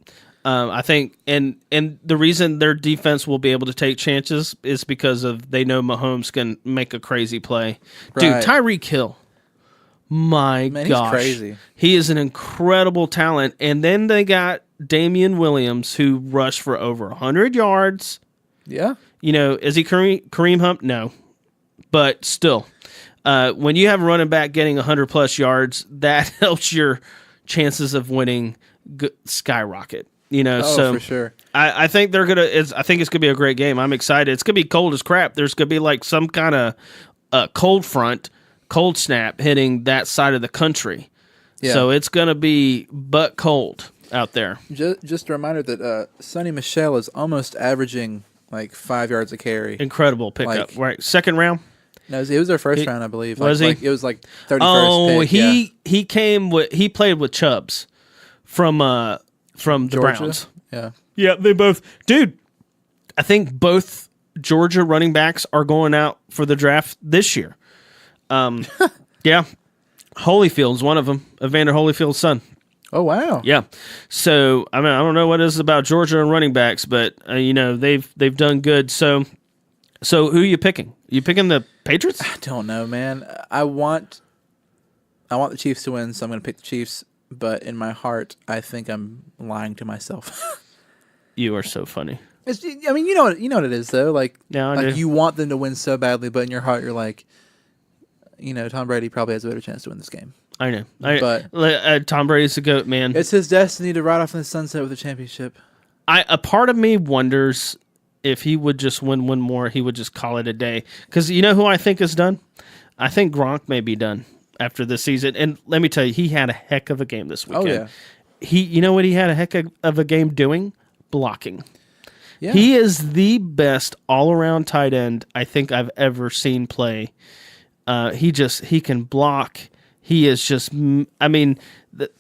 [SPEAKER 1] I think, and the reason their defense will be able to take chances is because of they know Mahomes can make a crazy play. Dude, Tyreek Hill, my gosh,
[SPEAKER 2] he's crazy.
[SPEAKER 1] He is an incredible talent. And then they got Damian Williams, who rushed for over 100 yards.
[SPEAKER 2] Yeah,
[SPEAKER 1] is he Kareem Hunt? No, but still, when you have a running back getting 100 plus yards, that helps your chances of winning skyrocket. So
[SPEAKER 2] for sure.
[SPEAKER 1] I think they're gonna. I think it's gonna be a great game. I'm excited. It's gonna be cold as crap. There's gonna be like some kind of cold snap hitting that side of the country. Yeah. So it's gonna be butt cold out there.
[SPEAKER 2] Just a reminder that Sonny Michel is almost averaging like 5 yards a carry.
[SPEAKER 1] Incredible pickup. Right, second round.
[SPEAKER 2] No, it was their first round, I believe.
[SPEAKER 1] Was he?
[SPEAKER 2] It was like 31st.
[SPEAKER 1] Oh,
[SPEAKER 2] pick,
[SPEAKER 1] he played with Chubbs from the
[SPEAKER 2] Georgia?
[SPEAKER 1] Browns.
[SPEAKER 2] Yeah,
[SPEAKER 1] they both. Dude, I think both Georgia running backs are going out for the draft this year. Yeah, Holyfield's one of them. Evander Holyfield's son.
[SPEAKER 2] Oh wow.
[SPEAKER 1] Yeah. So I don't know what it is about Georgia and running backs, but they've done good. So who are you picking? You picking the Patriots?
[SPEAKER 2] I don't know, man. I want the Chiefs to win, so I'm going to pick the Chiefs. But in my heart, I think I'm lying to myself.
[SPEAKER 1] You are so funny.
[SPEAKER 2] You know what it is though. Like,
[SPEAKER 1] I do.
[SPEAKER 2] You want them to win so badly, but in your heart, you're like, Tom Brady probably has a better chance to win this game.
[SPEAKER 1] I know, but Tom Brady's the GOAT, man.
[SPEAKER 2] It's his destiny to ride off in the sunset with a championship.
[SPEAKER 1] A part of me wonders if he would just win one more, he would just call it a day. Because you know who I think is done? I think Gronk may be done after this season. And let me tell you, he had a heck of a game this weekend.
[SPEAKER 2] Oh, yeah.
[SPEAKER 1] You know what he had a heck of a game doing? Blocking.
[SPEAKER 2] Yeah.
[SPEAKER 1] He is the best all-around tight end I think I've ever seen play. He can block. He is just,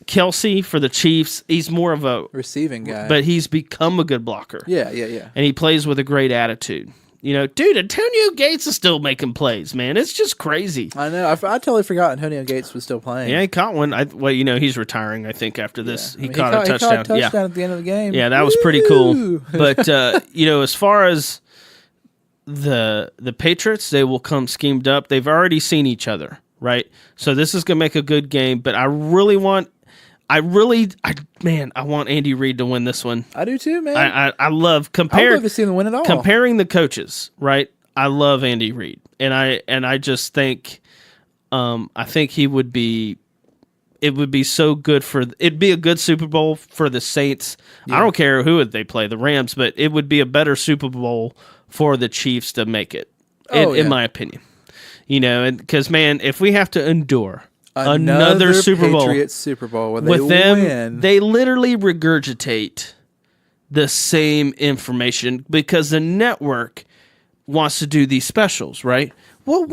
[SPEAKER 1] Kelsey for the Chiefs, he's more of a
[SPEAKER 2] receiving guy,
[SPEAKER 1] but he's become a good blocker.
[SPEAKER 2] Yeah.
[SPEAKER 1] And he plays with a great attitude. Dude, Antonio Gates is still making plays, man. It's just crazy.
[SPEAKER 2] I know. I totally forgot Antonio Gates was still playing.
[SPEAKER 1] Yeah, he caught one. He's retiring, I think, after this.
[SPEAKER 2] Yeah.
[SPEAKER 1] He caught a touchdown.
[SPEAKER 2] He caught a touchdown at the end of the game.
[SPEAKER 1] Yeah, that was pretty cool. But, as far as the Patriots, they will come schemed up. They've already seen each other, right? So this is going to make a good game. But I really want I want Andy Reid to win this one.
[SPEAKER 2] I do too, man.
[SPEAKER 1] I love
[SPEAKER 2] I would love to see him win it all.
[SPEAKER 1] comparing the coaches, right? I love Andy Reid, and I just think, I think he would be. It would be so good it'd be a good Super Bowl for the Saints. Yeah. I don't care who they play, the Rams, but it would be a better Super Bowl for the Chiefs to make it, in my opinion. You know, and because, man, if we have to endure another Super Bowl,
[SPEAKER 2] Patriots Super Bowl
[SPEAKER 1] with them, they literally regurgitate the same information because the network wants to do these specials, right? Well,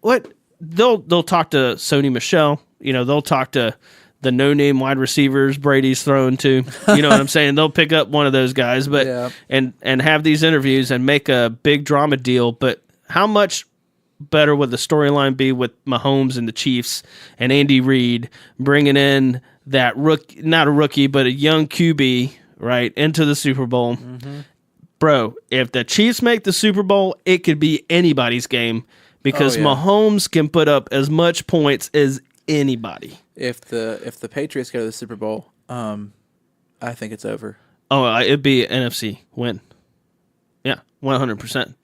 [SPEAKER 1] what they'll talk to Sony Michel. You know, they'll talk to the no-name wide receivers Brady's throwing to. You know what I'm saying? They'll pick up one of those guys, but and have these interviews and make a big drama deal. But how much better would the storyline be with Mahomes and the Chiefs and Andy Reid bringing in that not a rookie, but a young QB, right, into the Super Bowl? Mm-hmm. Bro, if the Chiefs make the Super Bowl, it could be anybody's game because Mahomes can put up as much points as anybody.
[SPEAKER 2] If the Patriots go to the Super Bowl, I think it's over.
[SPEAKER 1] Oh, it'd be an NFC win. Yeah, 100%.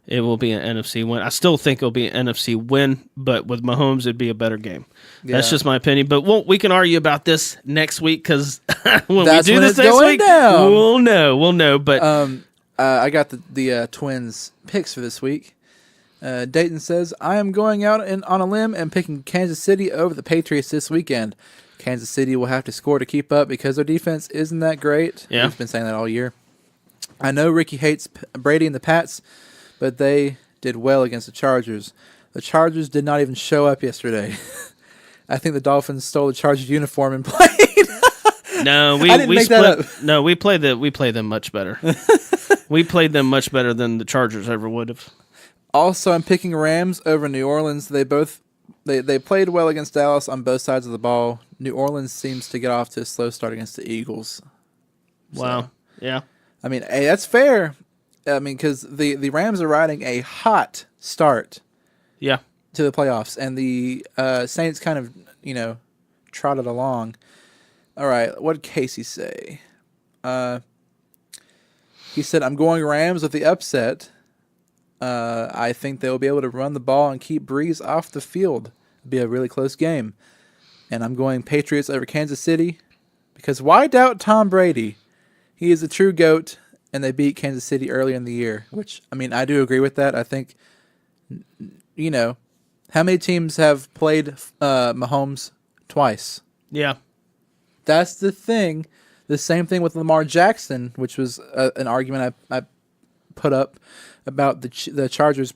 [SPEAKER 1] It will be an NFC win. I still think it'll be an NFC win, but with Mahomes, it'd be a better game. Yeah. That's just my opinion. But we can argue about this next week because when we do this next week, we'll know. But
[SPEAKER 2] I got the Twins picks for this week. Dayton says, I am going out on a limb and picking Kansas City over the Patriots this weekend. Kansas City will have to score to keep up because their defense isn't that great.
[SPEAKER 1] Yeah.
[SPEAKER 2] We've been saying that all year. I know Ricky hates Brady and the Pats, but they did well against the Chargers. The Chargers did not even show up yesterday. I think the Dolphins stole the Chargers uniform and played.
[SPEAKER 1] No, we played them much better. We played them much better than the Chargers ever would have.
[SPEAKER 2] Also, I'm picking Rams over New Orleans. They played well against Dallas on both sides of the ball. New Orleans seems to get off to a slow start against the Eagles.
[SPEAKER 1] Wow.
[SPEAKER 2] So,
[SPEAKER 1] yeah.
[SPEAKER 2] I mean, hey, that's fair. I mean, because the Rams are riding a hot start.
[SPEAKER 1] Yeah.
[SPEAKER 2] To the playoffs, and the Saints kind of, trotted along. All right, what did Casey say? He said, I'm going Rams with the upset. I think they'll be able to run the ball and keep Breeze off the field. It'll be a really close game. And I'm going Patriots over Kansas City because why doubt Tom Brady? He is a true GOAT, and they beat Kansas City early in the year, which, I mean, I do agree with that. I think, how many teams have played Mahomes twice?
[SPEAKER 1] Yeah.
[SPEAKER 2] That's the thing. The same thing with Lamar Jackson, which was an argument I put up about the Chargers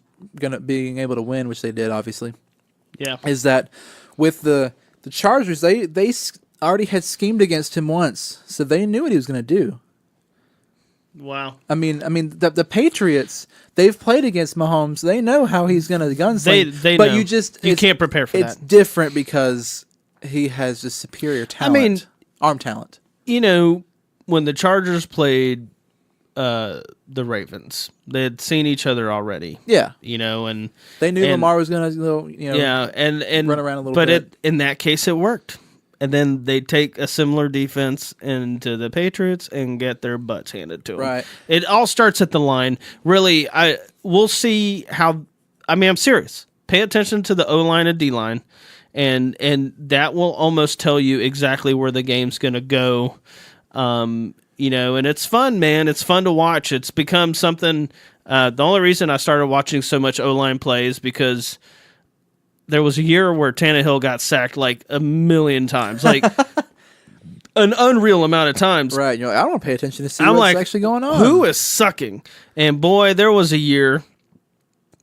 [SPEAKER 2] being able to win, which they did, obviously.
[SPEAKER 1] Yeah.
[SPEAKER 2] Is that with the Chargers, they already had schemed against him once, so they knew what he was going to do.
[SPEAKER 1] Wow.
[SPEAKER 2] I mean, the Patriots, they've played against Mahomes. They know how he's going to gunsling.
[SPEAKER 1] They
[SPEAKER 2] but
[SPEAKER 1] know. You can't prepare for that.
[SPEAKER 2] It's different because he has just superior talent. I mean, arm talent.
[SPEAKER 1] When the Chargers played the Ravens, they had seen each other already.
[SPEAKER 2] Yeah.
[SPEAKER 1] And
[SPEAKER 2] they knew Lamar was going to,
[SPEAKER 1] and
[SPEAKER 2] run around a little
[SPEAKER 1] bit. But in that case, it worked. And then they take a similar defense into the Patriots and get their butts handed to them.
[SPEAKER 2] Right.
[SPEAKER 1] It all starts at the line. Really, we'll see how. I mean, I'm serious. Pay attention to the O-line and D-line, and that will almost tell you exactly where the game's going to go. And it's fun, man. It's fun to watch. It's become something. The only reason I started watching so much O-line play is because there was a year where Tannehill got sacked like a million times, like an unreal amount of times.
[SPEAKER 2] Right. I don't pay attention to see what's actually going on.
[SPEAKER 1] Who is sucking? And boy, there was a year,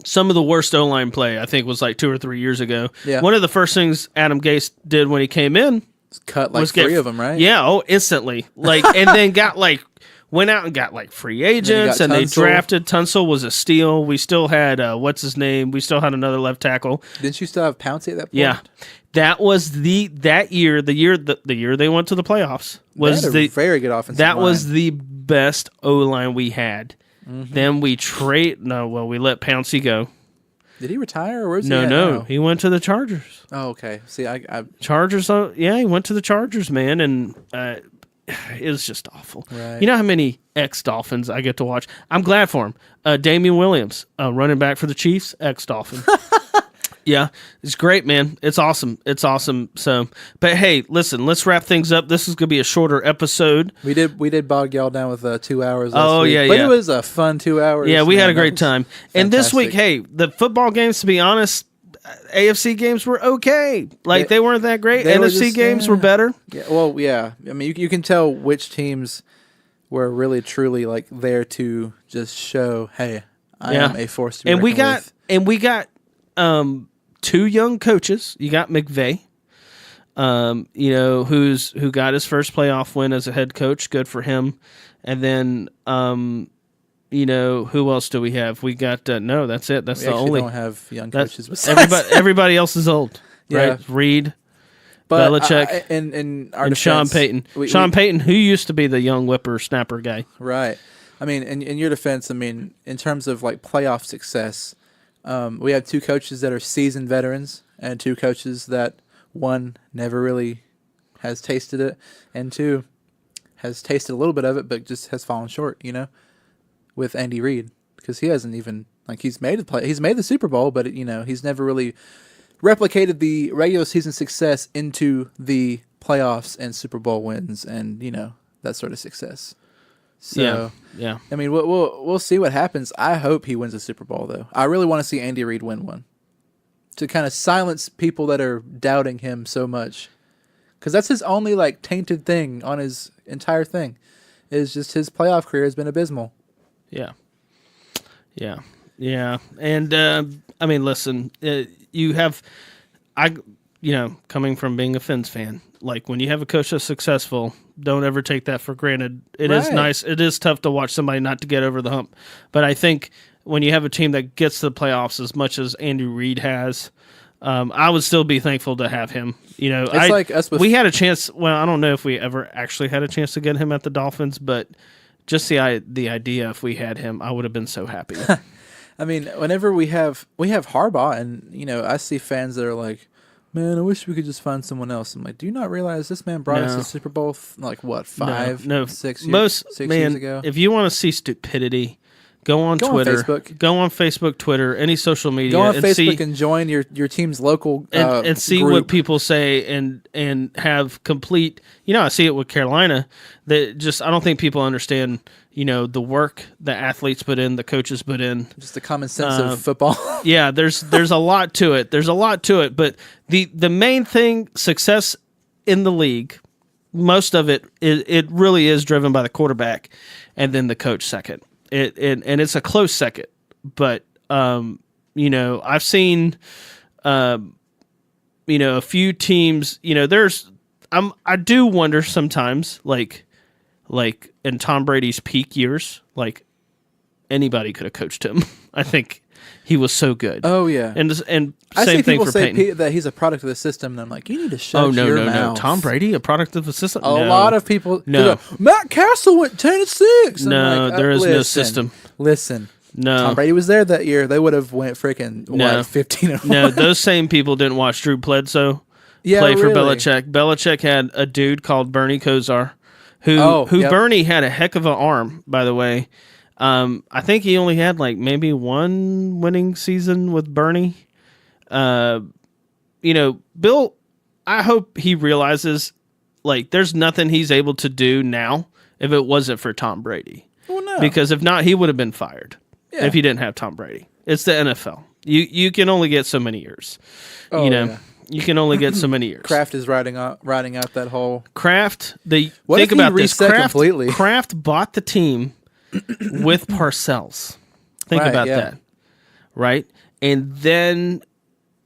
[SPEAKER 1] some of the worst O-line play, I think, was like 2 or 3 years ago.
[SPEAKER 2] Yeah.
[SPEAKER 1] One of the first things Adam Gase did when he came in
[SPEAKER 2] cut like three of them, right?
[SPEAKER 1] Yeah, instantly. And then went out and got free agents, and they drafted. Tunsil was a steal. We still had what's his name? We still had another left tackle.
[SPEAKER 2] Didn't you still have Pouncey at that point?
[SPEAKER 1] Yeah, that was the year they went to the playoffs. Was
[SPEAKER 2] they had a very good offensive line.
[SPEAKER 1] Was the best O line we had. Mm-hmm. Then we let Pouncey go.
[SPEAKER 2] Did he retire or where's he
[SPEAKER 1] No,
[SPEAKER 2] at
[SPEAKER 1] no,
[SPEAKER 2] now?
[SPEAKER 1] he went to the Chargers.
[SPEAKER 2] Oh, okay. See, I
[SPEAKER 1] Chargers, yeah, he went to the Chargers, man, and it was just awful.
[SPEAKER 2] Right.
[SPEAKER 1] You know how many ex-Dolphins I get to watch? I'm glad for him. Damian Williams, running back for the Chiefs, ex-Dolphin. Yeah, it's great, man. It's awesome. It's awesome. So, but hey, listen, let's wrap things up. This is gonna be a shorter episode.
[SPEAKER 2] we did bog y'all down with 2 hours.
[SPEAKER 1] Oh,
[SPEAKER 2] last week,
[SPEAKER 1] yeah,
[SPEAKER 2] but
[SPEAKER 1] yeah.
[SPEAKER 2] it was a fun 2 hours.
[SPEAKER 1] Yeah, we had
[SPEAKER 2] man.
[SPEAKER 1] a
[SPEAKER 2] That
[SPEAKER 1] great
[SPEAKER 2] was
[SPEAKER 1] time. And this week,
[SPEAKER 2] fantastic.
[SPEAKER 1] hey, the football games, to be honest, AFC games were okay. Like they weren't that great.
[SPEAKER 2] they were
[SPEAKER 1] NFC
[SPEAKER 2] just,
[SPEAKER 1] games were better.
[SPEAKER 2] Yeah, well, yeah. I mean, you can tell which teams were really truly like there to just show, hey, I am a force to be
[SPEAKER 1] And we
[SPEAKER 2] reckoned with.
[SPEAKER 1] we got two young coaches. You got McVay, who got his first playoff win as a head coach. Good for him. And then, who else do we have? We got no. That's it. That's
[SPEAKER 2] We
[SPEAKER 1] the
[SPEAKER 2] actually
[SPEAKER 1] only.
[SPEAKER 2] don't have young coaches. Besides
[SPEAKER 1] Everybody else is old.
[SPEAKER 2] Yeah.
[SPEAKER 1] Right? Reed,
[SPEAKER 2] but
[SPEAKER 1] Belichick,
[SPEAKER 2] and our
[SPEAKER 1] and Sean
[SPEAKER 2] defense,
[SPEAKER 1] Payton.
[SPEAKER 2] we-
[SPEAKER 1] Payton, who used to be the young whippersnapper guy.
[SPEAKER 2] Right. I mean, in your defense, I mean, in terms of like playoff success, we have two coaches that are seasoned veterans and two coaches that one never really has tasted it and two has tasted a little bit of it but just has fallen short, with Andy Reid because he hasn't even he's made the Super Bowl but he's never really replicated the regular season success into the playoffs and Super Bowl wins and that sort of success. So
[SPEAKER 1] yeah.
[SPEAKER 2] I mean, we'll see what happens. I hope he wins a Super Bowl, though. I really want to see Andy Reid win one to kind of silence people that are doubting him so much, because that's his only tainted thing on his entire thing, is just his playoff career has been abysmal.
[SPEAKER 1] Yeah. And I mean, listen, coming from being a Fins fan, when you have a coach that's successful, don't ever take that for granted. It is
[SPEAKER 2] Right.
[SPEAKER 1] nice. It is tough to watch somebody not to get over the hump. But I think when you have a team that gets to the playoffs as much as Andy Reid has, I would still be thankful to have him.
[SPEAKER 2] It's like us with
[SPEAKER 1] we had a chance. Well, I don't know if we ever actually had a chance to get him at the Dolphins, but just the idea, if we had him, I would have been so happy.
[SPEAKER 2] I mean, whenever we have Harbaugh, and I see fans that are like, "Man, I wish we could just find someone else." I'm like, "Do you not realize this man brought us
[SPEAKER 1] No.
[SPEAKER 2] the Super Bowl 5,
[SPEAKER 1] No.
[SPEAKER 2] 6 years,
[SPEAKER 1] Most
[SPEAKER 2] 6
[SPEAKER 1] man,
[SPEAKER 2] years ago?"
[SPEAKER 1] if you want to see stupidity, go on Twitter,
[SPEAKER 2] Facebook.
[SPEAKER 1] go on Facebook, Twitter, any social media,
[SPEAKER 2] Go on
[SPEAKER 1] and
[SPEAKER 2] Facebook
[SPEAKER 1] see
[SPEAKER 2] and join your team's local
[SPEAKER 1] and see
[SPEAKER 2] group.
[SPEAKER 1] what people say and have complete. I see it with Carolina. That just I don't think people understand. The work the athletes put in, the coaches put in.
[SPEAKER 2] Just the common sense of football.
[SPEAKER 1] Yeah, there's a lot to it. There's a lot to it, but the main thing, success in the league, most of it really is driven by the quarterback, and then the coach second. And it's a close second, but I've seen a few teams. I do wonder sometimes, like in Tom Brady's peak years, anybody could have coached him. I think he was so good.
[SPEAKER 2] Oh yeah,
[SPEAKER 1] And
[SPEAKER 2] I
[SPEAKER 1] same
[SPEAKER 2] see
[SPEAKER 1] thing
[SPEAKER 2] people
[SPEAKER 1] for
[SPEAKER 2] say
[SPEAKER 1] Peyton.
[SPEAKER 2] that he's a product of the system, and I'm like, you need to shut
[SPEAKER 1] Oh no,
[SPEAKER 2] your
[SPEAKER 1] no,
[SPEAKER 2] mouth.
[SPEAKER 1] no! Tom Brady, a product of the system.
[SPEAKER 2] A lot of people.
[SPEAKER 1] No.
[SPEAKER 2] Go, Matt Castle went 10-6.
[SPEAKER 1] No, there is no system.
[SPEAKER 2] Listen,
[SPEAKER 1] No.
[SPEAKER 2] Tom Brady was there that year. They would have went freaking
[SPEAKER 1] No.
[SPEAKER 2] 15-1.
[SPEAKER 1] No, those same people didn't watch Drew Bledsoe
[SPEAKER 2] Yeah,
[SPEAKER 1] play for
[SPEAKER 2] really.
[SPEAKER 1] Belichick. Belichick had a dude called Bernie Kosar, who
[SPEAKER 2] Yep.
[SPEAKER 1] Bernie had a heck of an arm, by the way. I think he only had maybe one winning season with Bernie. Bill, I hope he realizes there's nothing he's able to do now if it wasn't for Tom Brady.
[SPEAKER 2] Well, no.
[SPEAKER 1] Because if not, he would have been fired
[SPEAKER 2] Yeah.
[SPEAKER 1] if he didn't have Tom Brady. It's the NFL. You can only get so many years.
[SPEAKER 2] Oh, yeah.
[SPEAKER 1] You can only get so many years.
[SPEAKER 2] Kraft is riding out that whole.
[SPEAKER 1] Kraft,
[SPEAKER 2] What
[SPEAKER 1] think
[SPEAKER 2] if he
[SPEAKER 1] about this.
[SPEAKER 2] reset completely?
[SPEAKER 1] Kraft bought the team with Parcells. Think
[SPEAKER 2] Right,
[SPEAKER 1] about
[SPEAKER 2] yeah.
[SPEAKER 1] that. Right? And then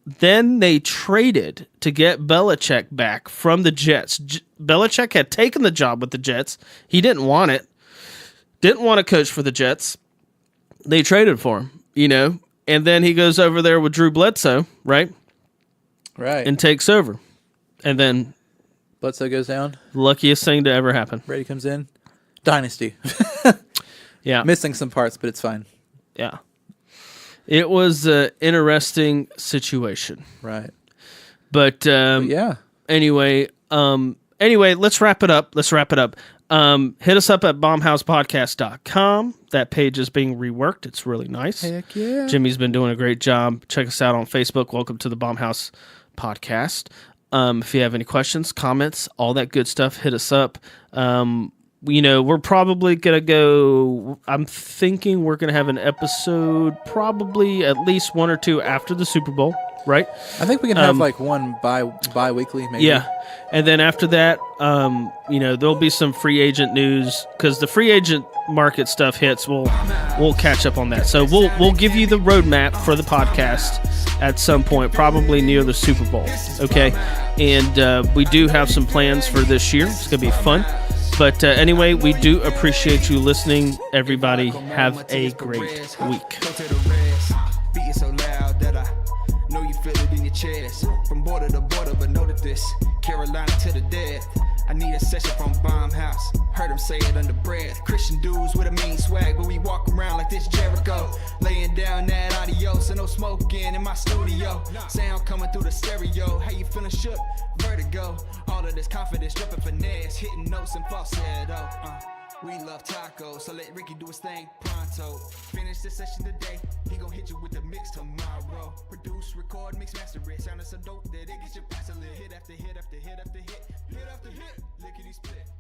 [SPEAKER 1] they traded to get Belichick back from the Jets. Belichick had taken the job with the Jets. He didn't want it. Didn't want to coach for the Jets. They traded for him, And then he goes over there with Drew Bledsoe, right?
[SPEAKER 2] Right.
[SPEAKER 1] And takes over. And then
[SPEAKER 2] Bledsoe goes down.
[SPEAKER 1] luckiest thing to ever happen.
[SPEAKER 2] Brady comes in. Dynasty.
[SPEAKER 1] Yeah.
[SPEAKER 2] Missing some parts, but it's fine.
[SPEAKER 1] Yeah. It was an interesting situation.
[SPEAKER 2] Right.
[SPEAKER 1] But
[SPEAKER 2] Yeah.
[SPEAKER 1] anyway, let's wrap it up. Hit us up at bombhousepodcast.com. That page is being reworked. It's really nice.
[SPEAKER 2] Heck yeah.
[SPEAKER 1] Jimmy's been doing a great job. Check us out on Facebook. Welcome to the Bombhouse Podcast. If you have any questions, comments, all that good stuff, hit us up. We're probably going to go, I'm thinking we're going to have an episode probably at least 1 or 2 after the Super Bowl, right?
[SPEAKER 2] I think we can have like one bi-weekly maybe.
[SPEAKER 1] Yeah. And then after that, there'll be some free agent news because the free agent market stuff hits. We'll catch up on that. So we'll give you the roadmap for the podcast at some point, probably near the Super Bowl. Okay. And we do have some plans for this year. It's going to be fun. But anyway, we do appreciate you listening. Everybody have a great week.
[SPEAKER 3] Beating so loud that I know you feel it in your chest. From border to border, but know that this Carolina to the death. I need a session from Bomb House. Heard him say it under breath. Christian dudes with a mean swag, but we walk around like this Jericho. Laying down that adios and no smoking in my studio. Sound coming through the stereo. How you feeling shook? Vertigo. All of this confidence, dripping finesse, hitting notes and falsetto. We love tacos, so let Ricky do his thing pronto. Finish this session today, he gon' hit you with the mix tomorrow. Produce, record, mix, master it. Sounding so dope that it gets your pass a lit. Hit after hit after hit after hit. Hit after hit, lickety split.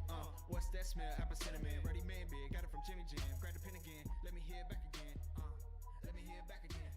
[SPEAKER 3] What's that smell? Apple cinnamon, ready man big. Got it from Jimmy Jam. Grab the pen again, let me hear it back again. Let me hear it back again.